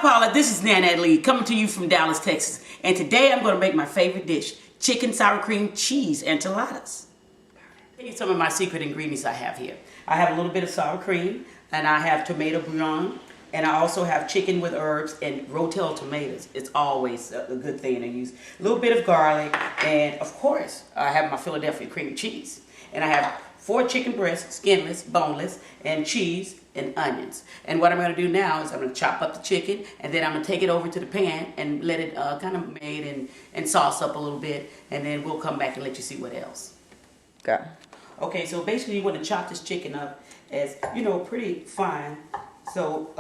Paula, this is Nanette Lee coming to you from Dallas, Texas. And today I'm going to make my favorite dish, chicken sour cream cheese enchiladas. I'll tell you some of my secret ingredients I have here. I have a little bit of sour cream, and I have tomato bouillon, and I also have chicken with herbs and rotel tomatoes. It's always a good thing to use. A little bit of garlic, and of course, I have my Philadelphia cream cheese. And I have 4 chicken breasts, skinless, boneless, and cheese and onions. And what I'm going to do now is I'm going to chop up the chicken, and then I'm going to take it over to the pan and let it kind of marinate and sauce up a little bit, and then we'll come back and let you see what else. Go. Okay, so basically you want to chop this chicken up as, pretty fine. So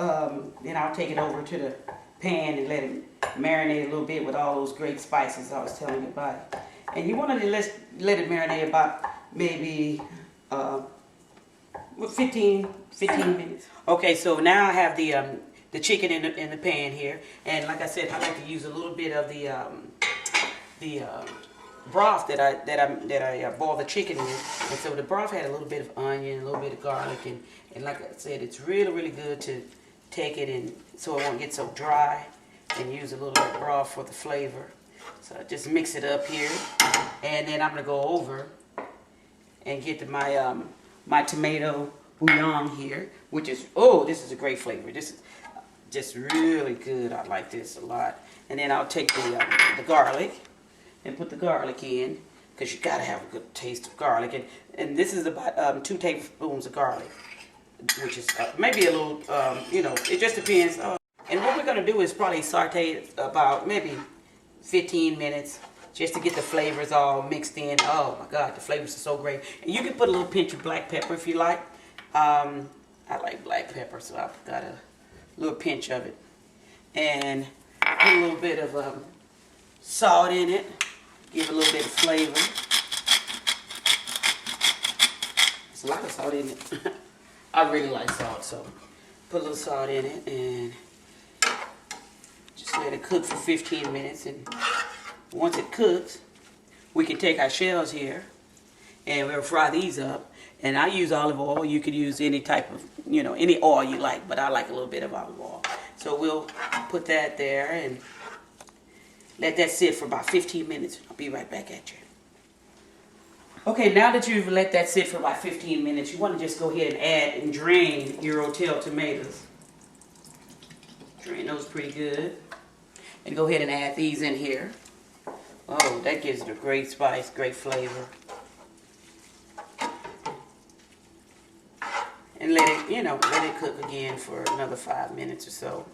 then I'll take it over to the pan and let it marinate a little bit with all those great spices I was telling you about. And you want to let it marinate about maybe 15 minutes. Okay, so now I have the chicken in the pan here, and like I said, I like to use a little bit of the broth that I boil the chicken in. And so the broth had a little bit of onion, a little bit of garlic, and like I said, it's really good to take it in so it won't get so dry, and use a little bit of broth for the flavor. So I just mix it up here, and then I'm gonna go over and get my my tomato bouillon here, which is, this is a great flavor. This is just really good. I like this a lot. And then I'll take the garlic and put the garlic in, because you gotta have a good taste of garlic. And this is about 2 tablespoons of garlic, which is maybe a little, it just depends. And what we're gonna do is probably saute it about maybe 15 minutes, just to get the flavors all mixed in. Oh my God, the flavors are so great. And you can put a little pinch of black pepper if you like. I like black pepper, so I've got a little pinch of it. And put a little bit of salt in it, give a little bit of flavor. There's a lot of salt in it. I really like salt, so put a little salt in it and just let it cook for 15 minutes. And once it cooks, we can take our shells here and we'll fry these up. And I use olive oil. You could use any type of, any oil you like, but I like a little bit of olive oil. So we'll put that there and let that sit for about 15 minutes. I'll be right back at you. Okay, now that you've let that sit for about 15 minutes, you want to just go ahead and add and drain your rotel tomatoes. Drain those pretty good. And go ahead and add these in here. Oh, that gives it a great spice, great flavor. And let it cook again for another 5 minutes or so.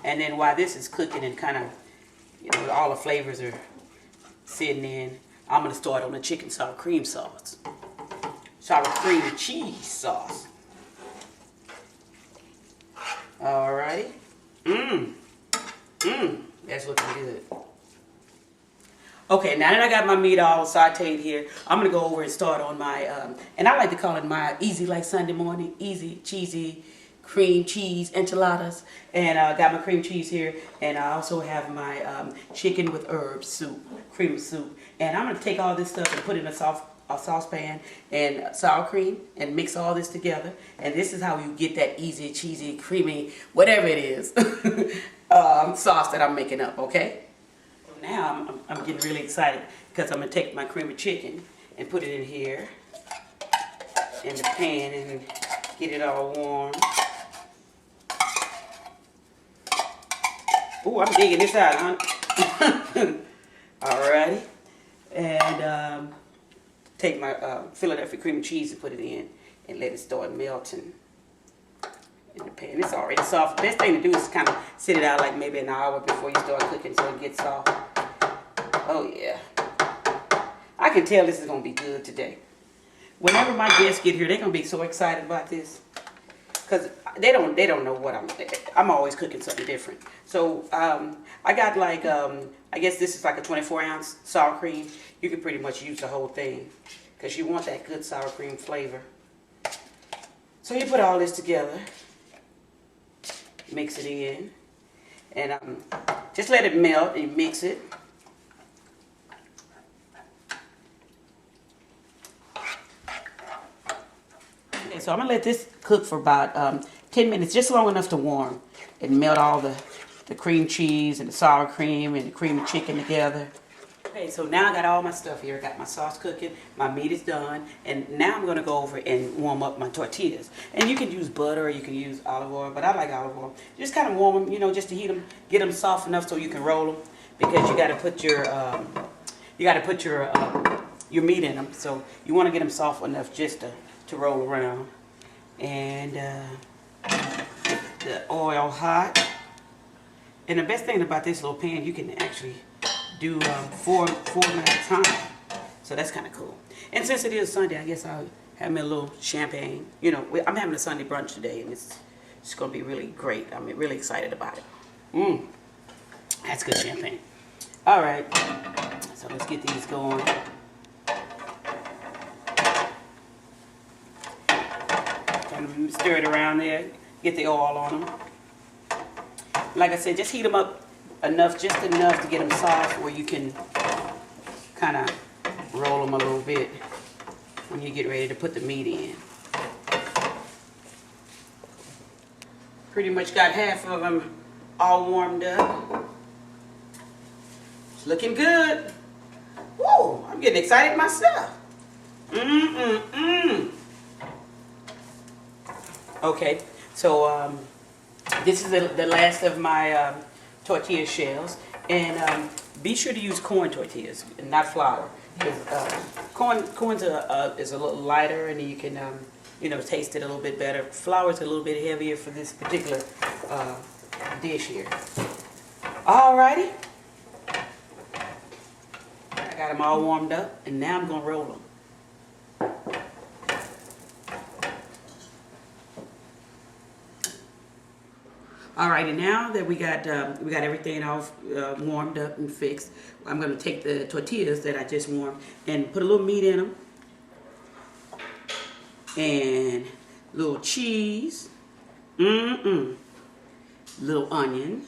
And then while this is cooking and kind of, all the flavors are sitting in, I'm going to start on the chicken sour cream sauce. Sour cream cheese sauce. Alrighty. That's looking good. Okay, now that I got my meat all sauteed here, I'm going to go over and start on my, and I like to call it my easy like Sunday morning, easy, cheesy, cream cheese enchiladas. And I got my cream cheese here, and I also have my chicken with herbs soup, cream soup. And I'm going to take all this stuff and put it in a saucepan and sour cream and mix all this together. And this is how you get that easy, cheesy, creamy, whatever it is, sauce that I'm making up, okay? Now I'm getting really excited because I'm going to take my cream of chicken and put it in here in the pan and get it all warm. Ooh, I'm digging this out, huh? Alrighty. And take my Philadelphia cream cheese and put it in and let it start melting in the pan. It's already soft. The best thing to do is kind of sit it out like maybe an hour before you start cooking so it gets soft. Oh yeah. I can tell this is going to be good today. Whenever my guests get here, they're going to be so excited about this. Because they don't know what I'm always cooking something different. So I got like, I guess this is like a 24-ounce sour cream. You can pretty much use the whole thing because you want that good sour cream flavor. So you put all this together, mix it in, and just let it melt and mix it. Okay, so I'm gonna let this cook for about 10 minutes, just long enough to warm and melt all the cream cheese and the sour cream and the cream chicken together. Okay, so now I got all my stuff here. I got my sauce cooking, my meat is done, and now I'm gonna go over and warm up my tortillas. And you can use butter or you can use olive oil, but I like olive oil. Just kind of warm them, you know, just to heat them, get them soft enough so you can roll them, because you got to put your meat in them. So you want to get them soft enough just to roll around. And the oil hot. And the best thing about this little pan, you can actually do four of them at a time. So that's kind of cool. And since it is Sunday, I guess I'll have me a little champagne. You know, I'm having a Sunday brunch today, and it's going to be really great. I'm really excited about it. That's good champagne. All right, so let's get these going. Kind of stir it around there, get the oil on them. Like I said, just heat them up enough, just enough to get them soft where you can kind of roll them a little bit when you get ready to put the meat in. Pretty much got half of them all warmed up. It's looking good. Whoa, I'm getting excited myself. Okay, so this is the last of my tortilla shells, and be sure to use corn tortillas and not flour, because corn is a little lighter, and you can you know, taste it a little bit better. Flour is a little bit heavier for this particular dish here. Alrighty, I got them all warmed up, and now I'm gonna roll them. Alrighty, now that we got everything all warmed up and fixed, I'm going to take the tortillas that I just warmed and put a little meat in them, and a little cheese, little onion.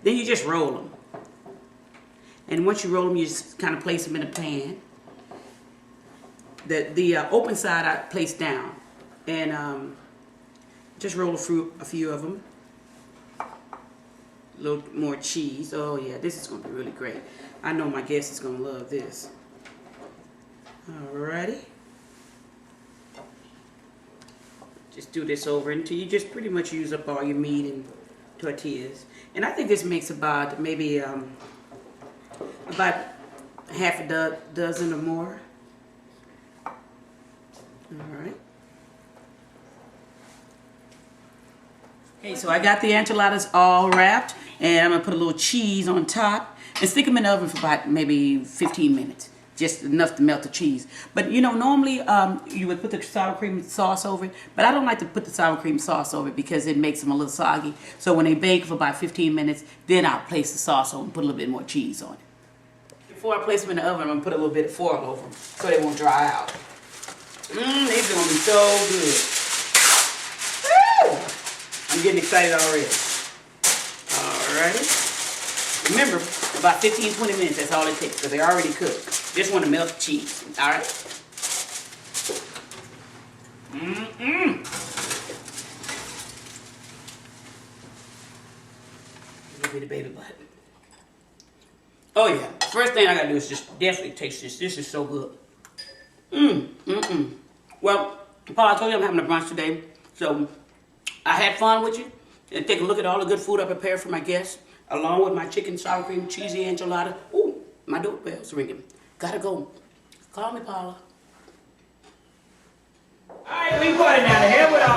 Then you just roll them, and once you roll them, you just kind of place them in a pan. The open side I place down, and just roll a few of them. A little more cheese. Oh yeah, this is going to be really great. I know my guest is going to love this. Alrighty. Just do this over until you just pretty much use up all your meat and tortillas. And I think this makes about maybe about half a dozen or more. Alright. Okay, so I got the enchiladas all wrapped, and I'm going to put a little cheese on top and stick them in the oven for about maybe 15 minutes. Just enough to melt the cheese. But you know, normally you would put the sour cream sauce over it, but I don't like to put the sour cream sauce over it because it makes them a little soggy. So when they bake for about 15 minutes, then I'll place the sauce on and put a little bit more cheese on it. Before I place them in the oven, I'm going to put a little bit of foil over them so they won't dry out. These are going to be so good. Woo! I'm getting excited already. Alrighty. Remember, about 15-20 minutes, that's all it takes, because they're already cooked. Just want to melt the cheese. Alright? A little bit of baby butter. Oh yeah. First thing I gotta do is just definitely taste this. This is so good. Well, Paul, I told you I'm having a brunch today, so I had fun with you, and take a look at all the good food I prepared for my guests, along with my chicken sour cream cheesy enchilada. Ooh, my doorbell's ringing. Gotta go. Call me, Paula. All right, we party now. The hell with all